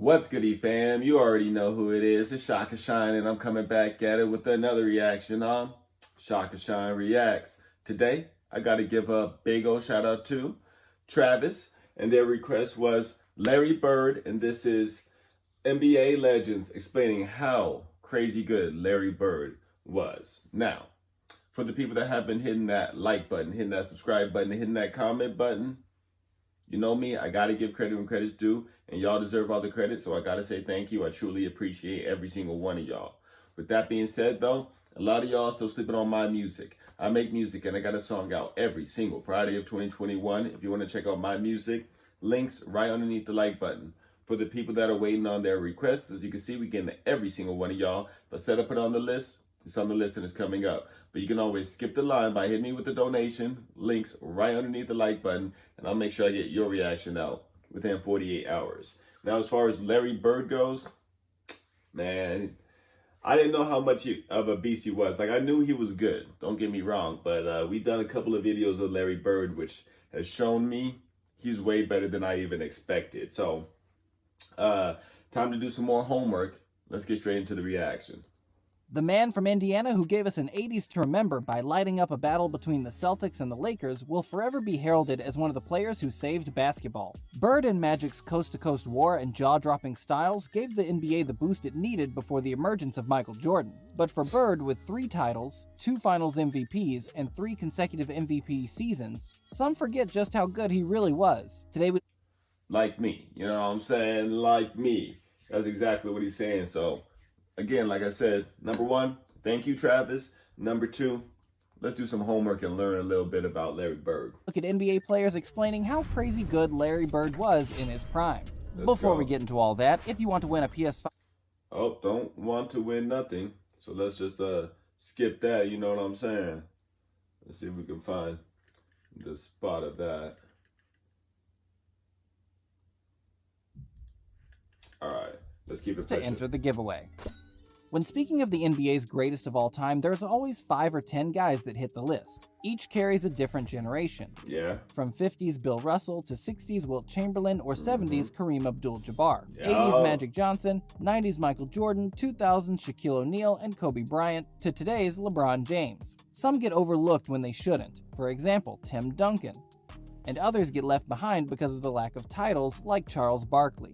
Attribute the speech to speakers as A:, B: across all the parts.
A: What's goody fam? You already know who it is. It's ShakaShine, and I'm coming back at it with another reaction on ShakaShine Reacts. Today, I got to give a big old shout out to Travis, and their request was Larry Bird, and this is NBA legends explaining how crazy good Larry Bird was. Now, for the people that have been hitting that like button, hitting that subscribe button, hitting that comment button, you know me, I got to give credit when credit's due, and y'all deserve all the credit, so I got to say thank you. I truly appreciate every single one of y'all. With that being said, though, a lot of y'all still sleeping on my music. I make music, and I got a song out every single Friday of 2021. If you want to check out my music, links right underneath the like button. For the people that are waiting on their requests, as you can see, we get to every single one of y'all. But set up it on the list. It's on the list and it's coming up. But you can always skip the line by hitting me with the donation. Links right underneath the like button. And I'll make sure I get your reaction out within 48 hours. Now, as far as Larry Bird goes, man, I didn't know how much of a beast he was. Like, I knew he was good. Don't get me wrong. But we've done a couple of videos of Larry Bird, which has shown me he's way better than I even expected. So, time to do some more homework. Let's get straight into the reaction.
B: The man from Indiana who gave us an 80s to remember by lighting up a battle between the Celtics and the Lakers will forever be heralded as one of the players who saved basketball. Bird and Magic's coast-to-coast war and jaw-dropping styles gave the NBA the boost it needed before the emergence of Michael Jordan. But for Bird, with 3 titles, 2 Finals MVPs, and 3 consecutive MVP seasons, some forget just how good he really was. Today we...
A: Like me, you know what I'm saying? Like me. That's exactly what he's saying, so... Again, like I said, number 1, thank you, Travis. Number 2, let's do some homework and learn a little bit about Larry Bird.
B: Look at NBA players explaining how crazy good Larry Bird was in his prime. Before we get into all that, if you want to win a PS5...
A: Oh, don't want to win nothing. So let's just skip that, you know what I'm saying? Let's see if we can find the spot of that. All right, let's keep it
B: to enter the giveaway. When speaking of the NBA's greatest of all time, there's always 5 or 10 guys that hit the list. Each carries a different generation.
A: Yeah.
B: From 50s Bill Russell to 60s Wilt Chamberlain or 70s Kareem Abdul-Jabbar. 80s Magic Johnson, 90s Michael Jordan, 2000s Shaquille O'Neal and Kobe Bryant, to today's LeBron James. Some get overlooked when they shouldn't. For example, Tim Duncan. And others get left behind because of the lack of titles, like Charles Barkley.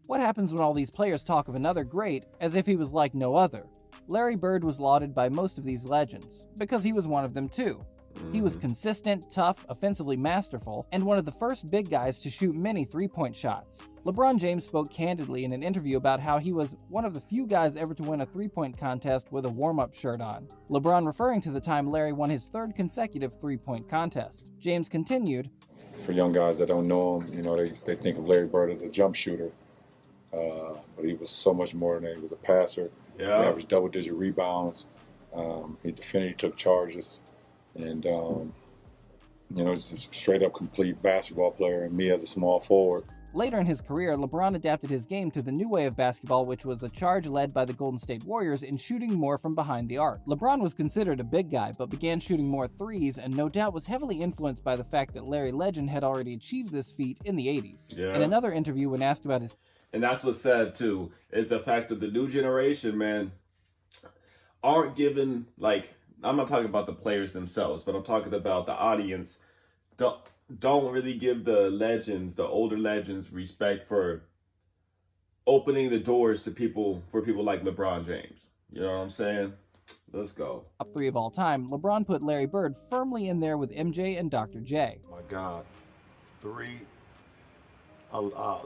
B: What happens when all these players talk of another great as if he was like no other? Larry Bird was lauded by most of these legends, because he was one of them too. He was consistent, tough, offensively masterful, and one of the first big guys to shoot many three-point shots. LeBron James spoke candidly in an interview about how he was one of the few guys ever to win a three-point contest with a warm-up shirt on. LeBron referring to the time Larry won his 3rd consecutive three-point contest. James continued,
C: "For young guys that don't know him, you know, they think of Larry Bird as a jump shooter. But he was so much more than that. He was a passer.
A: Yeah.
C: He averaged double-digit rebounds. He defended, he took charges. And, you know, he's just a straight-up complete basketball player, and me as a small forward."
B: Later in his career, LeBron adapted his game to the new way of basketball, which was a charge led by the Golden State Warriors in shooting more from behind the arc. LeBron was considered a big guy, but began shooting more threes, and no doubt was heavily influenced by the fact that Larry Legend had already achieved this feat in the 80s.
A: Yeah.
B: In another interview, when asked about his...
A: And that's what's sad, too, is the fact that the new generation, man, aren't given, like, I'm not talking about the players themselves, but I'm talking about the audience, don't really give the legends, the older legends, respect for opening the doors to people, for people like LeBron James. You know what I'm saying? Let's go.
B: Top 3 of all time, LeBron put Larry Bird firmly in there with MJ and Dr. J.
D: My God. 3.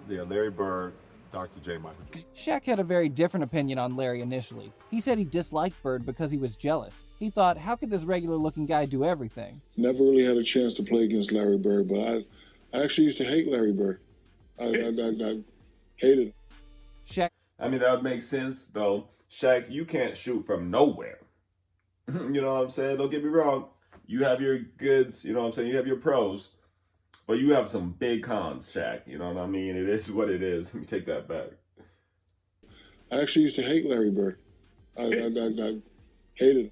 D: Yeah, Larry Bird, Dr. J. Michael Jordan.
B: Shaq had a very different opinion on Larry initially. He said he disliked Bird because he was jealous. He thought, how could this regular-looking guy do everything?
E: Never really had a chance to play against Larry Bird, but I actually used to hate Larry Bird. I hated him.
B: Shaq.
A: I mean, that would make sense, though. Shaq, you can't shoot from nowhere. You know what I'm saying? Don't get me wrong. You have your goods, you know what I'm saying? You have your pros. But you have some big cons, Shaq. You know what I mean? It is what it is. Let me take that back.
E: I actually used to hate Larry Bird. I hated him.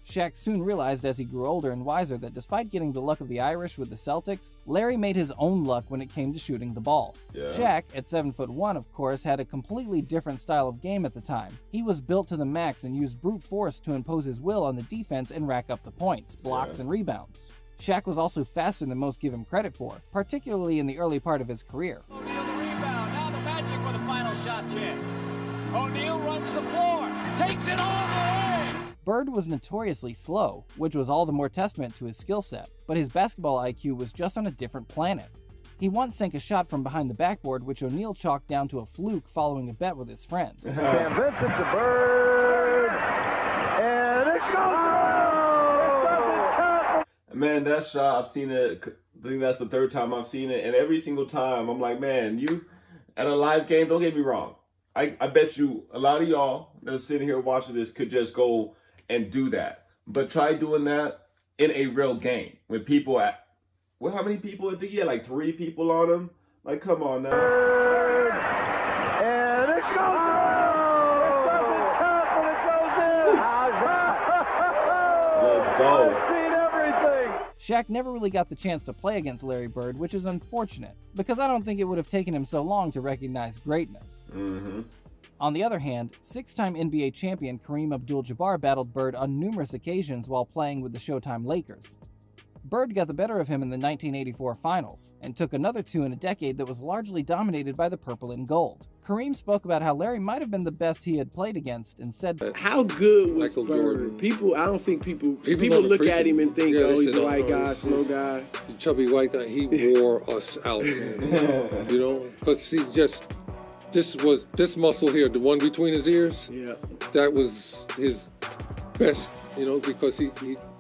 B: Shaq soon realized as he grew older and wiser that despite getting the luck of the Irish with the Celtics, Larry made his own luck when it came to shooting the ball.
A: Yeah.
B: Shaq, at 7'1", of course, had a completely different style of game at the time. He was built to the max and used brute force to impose his will on the defense and rack up the points, blocks, and rebounds. Shaq was also faster than most give him credit for, particularly in the early part of his career.
F: O'Neal the rebound, now the Magic with a final shot chance. O'Neal runs the floor, takes it all the way!
B: Bird was notoriously slow, which was all the more testament to his skill set, but his basketball IQ was just on a different planet. He once sank a shot from behind the backboard, which O'Neal chalked down to a fluke following a bet with his friend.
G: Cam Vincent to Bird, and it goes!
A: Man, that shot, I've seen it, I think that's the third time I've seen it, and every single time I'm like, man, you, at a live game, don't get me wrong, I bet you a lot of y'all that are sitting here watching this could just go and do that. But try doing that in a real game. When people how many people I think he had? Like 3 people on him? Like, come on now.
G: And it goes!
A: Let's go.
B: Shaq never really got the chance to play against Larry Bird, which is unfortunate, because I don't think it would have taken him so long to recognize greatness. On the other hand, 6-time NBA champion Kareem Abdul-Jabbar battled Bird on numerous occasions while playing with the Showtime Lakers. Bird got the better of him in the 1984 finals, and took another 2 in a decade that was largely dominated by the purple and gold. Kareem spoke about how Larry might have been the best he had played against, and said,
H: how good was
I: Michael
H: Bird?
I: Jordan.
H: People, I don't think people
I: don't
H: look at him and think,
I: they
H: he's
I: say,
H: a white guy,
I: he's
H: slow guy.
I: The chubby white guy, he wore us out, you know, because he just, this muscle here, the one between his ears, that was his best, you know, because he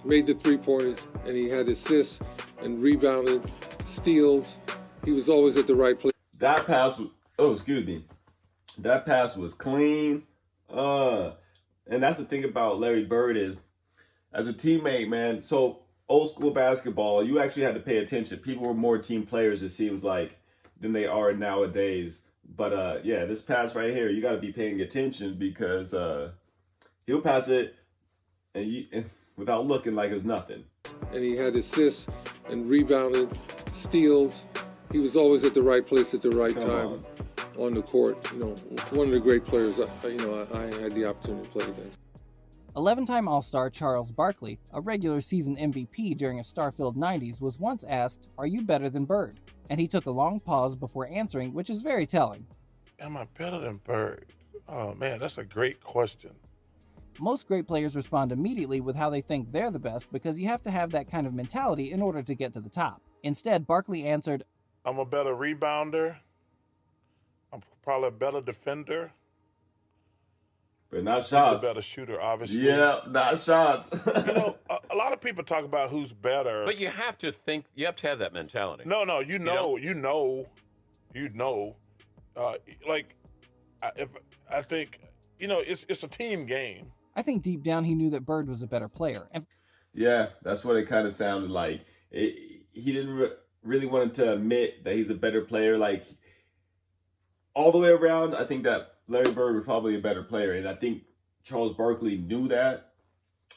I: made the 3-pointers, and he had assists and rebounded, steals. He was always at the right place.
A: That pass was, that pass was clean. And that's the thing about Larry Bird is, as a teammate, man, so old school basketball, you actually had to pay attention. People were more team players, it seems like, than they are nowadays. But yeah, this pass right here, you got to be paying attention, because he'll pass it and without looking like it's nothing.
I: And he had assists and rebounded, steals. He was always at the right place at the right time on the court. You know, one of the great players, I had the opportunity to play against.
B: 11-time All-Star Charles Barkley, a regular season MVP during a star-filled 90s, was once asked, "Are you better than Bird?" And he took a long pause before answering, which is very telling.
J: Am I better than Bird? Oh man, that's a great question.
B: Most great players respond immediately with how they think they're the best, because you have to have that kind of mentality in order to get to the top. Instead, Barkley answered,
J: I'm a better rebounder. I'm probably a better defender.
A: But not shots.
J: He's a better shooter, obviously.
A: Yeah, not shots.
J: You know, a lot of people talk about who's better.
K: But you have to think, you have to have that mentality.
J: No, you know. I think, you know, it's a team game.
B: I think deep down he knew that Bird was a better player. And
A: yeah, that's what it kind of sounded like. He didn't really want to admit that he's a better player. Like, all the way around, I think that Larry Bird was probably a better player. And I think Charles Barkley knew that,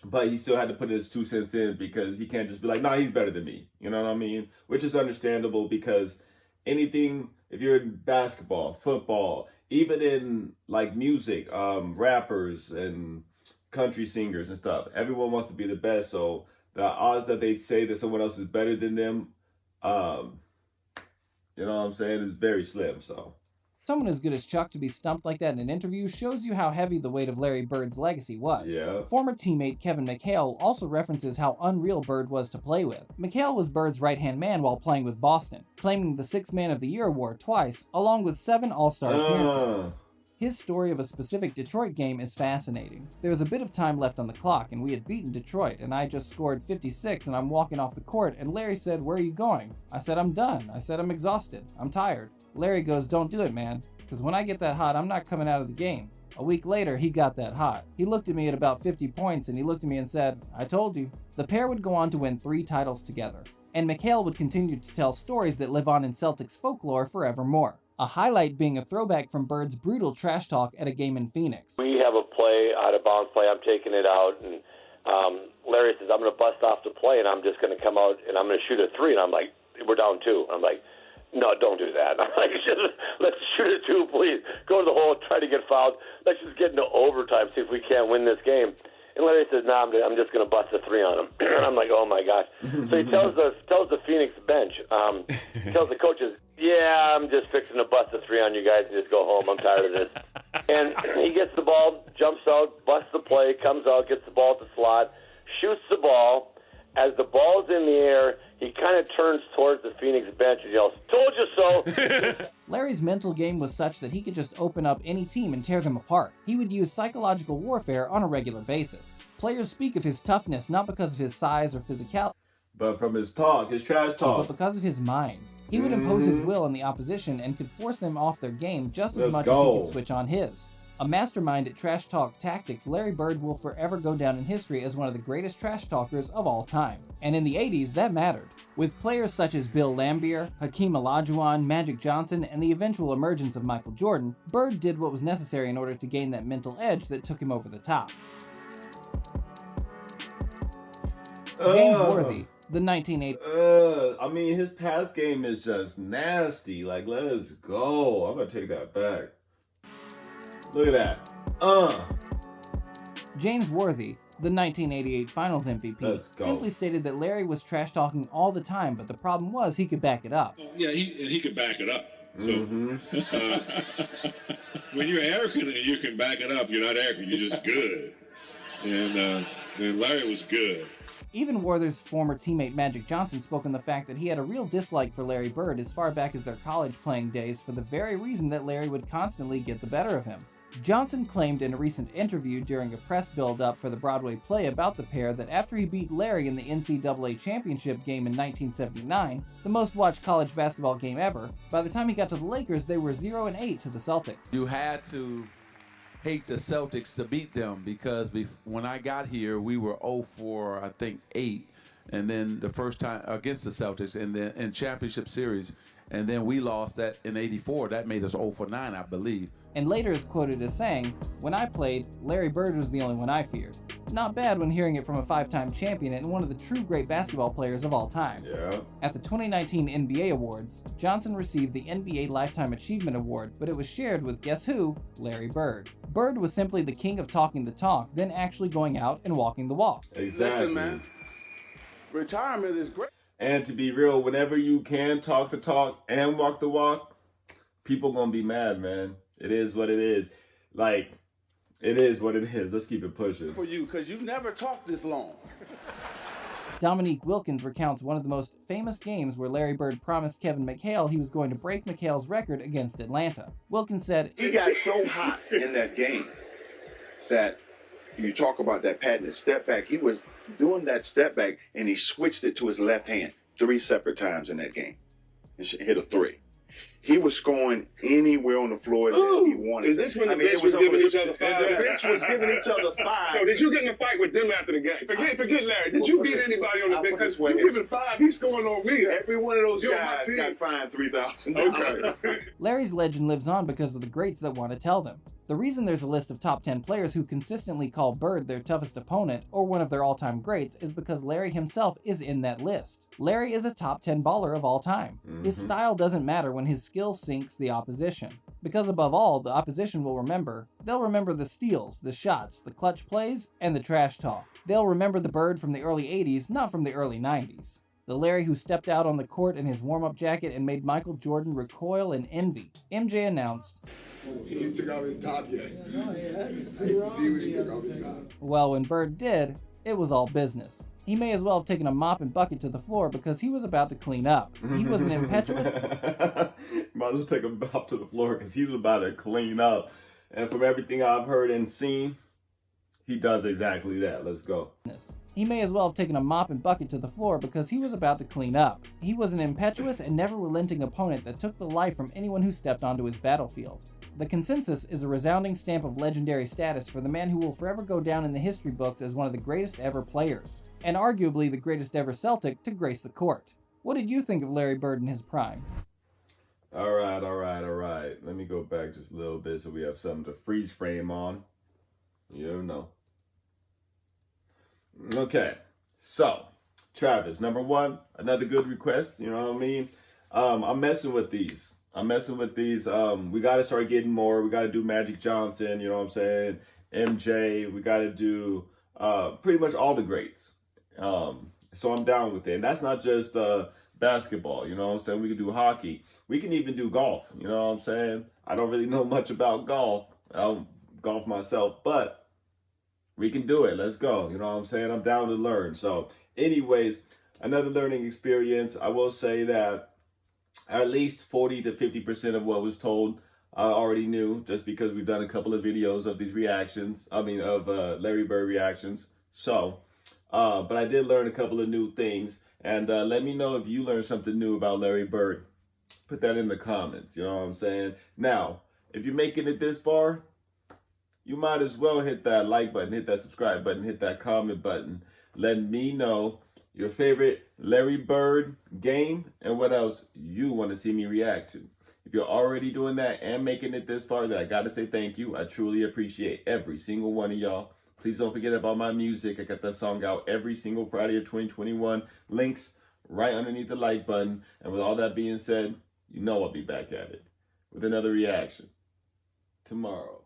A: but he still had to put his 2 cents in, because he can't just be like, nah, he's better than me. You know what I mean? Which is understandable, because anything, if you're in basketball, football, even in like music, rappers and country singers and stuff, everyone wants to be the best. So the odds that they say that someone else is better than them, you know what I'm saying, is very slim. So
B: someone as good as Chuck to be stumped like that in an interview shows you how heavy the weight of Larry Bird's legacy was.
A: Yeah.
B: Former teammate Kevin McHale also references how unreal Bird was to play with. McHale was Bird's right-hand man while playing with Boston, claiming the 6th Man of the Year award twice, along with 7 All-Star appearances. His story of a specific Detroit game is fascinating. There was a bit of time left on the clock, and we had beaten Detroit, and I just scored 56, and I'm walking off the court, and Larry said, "Where are you going?" I said, "I'm done." I said, "I'm exhausted. I'm tired." Larry goes, "Don't do it, man, because when I get that hot, I'm not coming out of the game." A week later, he got that hot. He looked at me at about 50 points, and he looked at me and said, "I told you." The pair would go on to win 3 titles together, and McHale would continue to tell stories that live on in Celtics folklore forevermore. A highlight being a throwback from Bird's brutal trash talk at a game in Phoenix.
L: We have a play, out of bounds play, I'm taking it out, and Larry says, I'm going to bust off the play, and I'm just going to come out, and I'm going to shoot a three. And I'm like, we're down 2. I'm like, no, don't do that. I'm like, let's shoot a 2, please. Go to the hole, try to get fouled. Let's just get into overtime, see if we can't win this game. And Larry says, no, I'm just going to bust a 3 on him. I'm like, oh, my gosh. So he tells the Phoenix bench, tells the coaches, yeah, I'm just fixing to bust a 3 on you guys and just go home. I'm tired of this. And he gets the ball, jumps out, busts the play, comes out, gets the ball at the slot, shoots the ball. As the ball's in the air, he kind of turns towards the Phoenix bench and yells, told you so.
B: Larry's mental game was such that he could just open up any team and tear them apart. He would use psychological warfare on a regular basis. Players speak of his toughness not because of his size or physicality,
A: but from his talk, his trash talk.
B: But because of his mind. He would impose his will on the opposition and could force them off their game just as much as he could switch on his. A mastermind at trash talk tactics, Larry Bird will forever go down in history as one of the greatest trash talkers of all time. And in the 80s, that mattered. With players such as Bill Laimbeer, Hakeem Olajuwon, Magic Johnson, and the eventual emergence of Michael Jordan, Bird did what was necessary in order to gain that mental edge that took him over the top. James Worthy, the 1980.
A: I mean, his pass game is just nasty. Like, let's go. I'm gonna take that back. Look at that.
B: James Worthy, the 1988 Finals MVP, simply stated that Larry was trash talking all the time, but the problem was he could back it up.
M: Yeah, he could back it up. So when you're arrogant and you can back it up, you're not arrogant. You're just good. And Larry was good.
B: Even Worthy's former teammate Magic Johnson spoke on the fact that he had a real dislike for Larry Bird as far back as their college playing days for the very reason that Larry would constantly get the better of him. Johnson claimed in a recent interview during a press build-up for the Broadway play about the pair that after he beat Larry in the NCAA championship game in 1979, the most watched college basketball game ever, by the time he got to the Lakers, they were 0-8 to the Celtics.
N: You had to hate the Celtics to beat them because when I got here, we were 0-4, I think 8, and then the first time against the Celtics, and then in championship series, and then we lost that in '84. That made us 0-9, I believe.
B: And later is quoted as saying, "When I played, Larry Bird was the only one I feared." Not bad when hearing it from a 5-time champion and one of the true great basketball players of all time.
A: Yeah.
B: At the 2019 NBA Awards, Johnson received the NBA Lifetime Achievement Award, but it was shared with guess who? Larry Bird. Bird was simply the king of talking the talk, then actually going out and walking the walk.
A: Exactly.
O: Listen, man, retirement is great.
A: And to be real, whenever you can talk the talk and walk the walk, people gonna be mad, man. It is what it is. Like, it is what it is. Let's keep it pushing.
O: For you, because you never talked this long.
B: Dominique Wilkins recounts one of the most famous games where Larry Bird promised Kevin McHale he was going to break McHale's record against Atlanta. Wilkins said,
P: "He got so hot in that game that you talk about that patented step back. He was doing that step back, and he switched it to his left hand 3 separate times in that game. He hit a 3. He was scoring anywhere on the floor that he wanted.
M: Is this when the bench was giving each other 5?
P: The bench was giving each other 5.
M: So did you get in a fight with them after the game? Forget Larry. Did you beat anybody on the bench? Because you giving 5, he's scoring on me.
P: Every one of those guys got fined $3,000.
M: Okay.
B: Larry's legend lives on because of the greats that want to tell them. The reason there's a list of top 10 players who consistently call Bird their toughest opponent or one of their all-time greats is because Larry himself is in that list. Larry is a top 10 baller of all time. His style doesn't matter when his skill sinks the opposition. Because above all, the opposition will remember. They'll remember the steals, the shots, the clutch plays, and the trash talk. They'll remember the Bird from the early 80s, not from the early 90s. The Larry who stepped out on the court in his warm-up jacket and made Michael Jordan recoil in envy. MJ announced,
Q: "He ain't took off his top yet." Oh, yeah. See when he took off his top.
B: Well, when Bird did, it was all business. He may as well have taken a mop and bucket to the floor because he was about to clean up. He was an impetuous...
A: Might as well take a mop to the floor because he was about to clean up. And from everything I've heard and seen, he does exactly that. Let's go.
B: He may as well have taken a mop and bucket to the floor because he was about to clean up. He was an impetuous and never relenting opponent that took the life from anyone who stepped onto his battlefield. The consensus is a resounding stamp of legendary status for the man who will forever go down in the history books as one of the greatest ever players, and arguably the greatest ever Celtic to grace the court. What did you think of Larry Bird in his prime?
A: All right. Let me go back just a little bit so we have something to freeze frame on. You know. Okay, so Travis, number one, another good request. You know what I mean? I'm messing with these. We got to start getting more. We got to do Magic Johnson. You know what I'm saying? MJ. We got to do pretty much all the greats. So I'm down with it. And that's not just basketball. You know what I'm saying? We can do hockey. We can even do golf. You know what I'm saying? I don't really know much about golf. I don't golf myself, but we can do it. Let's go. You know what I'm saying? I'm down to learn. So anyways, another learning experience. I will say that at least 40 to 50% of what was told I already knew, just because we've done a couple of videos of these reactions. Of Larry Bird reactions. So, but I did learn a couple of new things. And let me know if you learned something new about Larry Bird. Put that in the comments. You know what I'm saying? Now, if you're making it this far, you might as well hit that like button, hit that subscribe button, hit that comment button. Let me know your favorite Larry Bird game and what else you want to see me react to. If you're already doing that and making it this far, then I got to say thank you. I truly appreciate every single one of y'all. Please don't forget about my music. I got that song out every single Friday of 2021. Links right underneath the like button. And with all that being said, you know I'll be back at it with another reaction tomorrow.